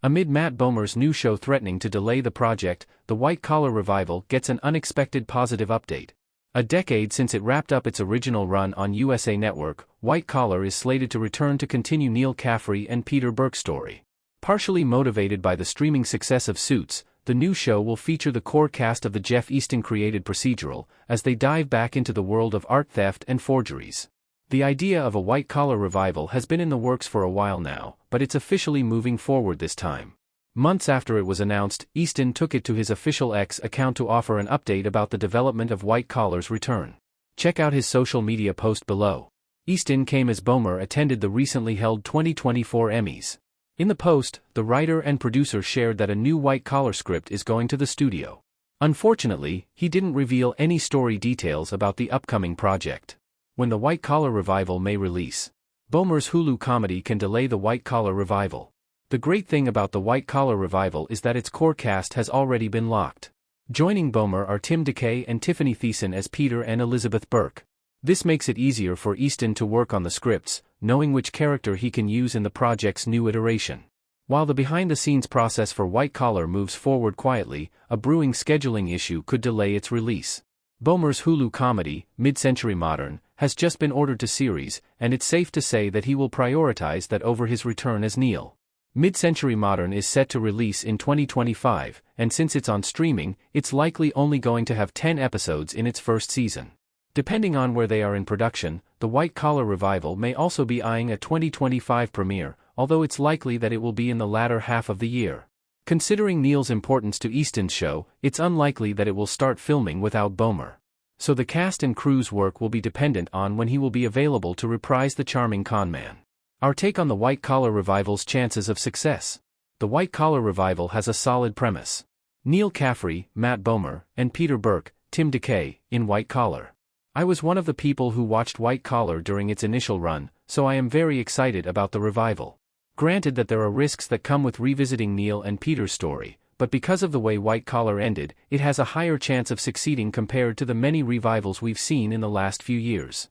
Amid Matt Bomer's new show threatening to delay the project, the White Collar Revival gets an unexpected positive update. A decade since it wrapped up its original run on USA Network, White Collar is slated to return to continue Neil Caffrey and Peter Berg's story. Partially motivated by the streaming success of Suits, the new show will feature the core cast of the Jeff Easton-created procedural, as they dive back into the world of art theft and forgeries. The idea of a White Collar Revival has been in the works for a while now, but it's officially moving forward this time. Months after it was announced, Easton took it to his official X account to offer an update about the development of White Collar's return. Check out his social media post below. Easton came as Bomer attended the recently held 2024 Emmys. In the post, the writer and producer shared that a new White Collar script is going to the studio. Unfortunately, he didn't reveal any story details about the upcoming project. When the White Collar Revival may release. Bomer's Hulu comedy can delay the White Collar Revival. The great thing about the White Collar Revival is that its core cast has already been locked. Joining Bomer are Tim DeKay and Tiffany Thiessen as Peter and Elizabeth Burke. This makes it easier for Easton to work on the scripts, knowing which character he can use in the project's new iteration. While the behind-the-scenes process for White Collar moves forward quietly, a brewing scheduling issue could delay its release. Bomer's Hulu comedy, Mid-Century Modern, has just been ordered to series, and it's safe to say that he will prioritize that over his return as Neil. Mid-Century Modern is set to release in 2025, and since it's on streaming, it's likely only going to have 10 episodes in its first season. Depending on where they are in production, the White Collar Revival may also be eyeing a 2025 premiere, although it's likely that it will be in the latter half of the year. Considering Neil's importance to Easton's show, it's unlikely that it will start filming without Bomer. So the cast and crew's work will be dependent on when he will be available to reprise the charming conman. Our take on the White Collar Revival's chances of success. The White Collar Revival has a solid premise. Neil Caffrey, Matt Bomer, and Peter Berke, Tim DeKay, in White Collar. I was one of the people who watched White Collar during its initial run, so I am very excited about the revival. Granted that there are risks that come with revisiting Neil and Peter's story, but because of the way White Collar ended, it has a higher chance of succeeding compared to the many revivals we've seen in the last few years.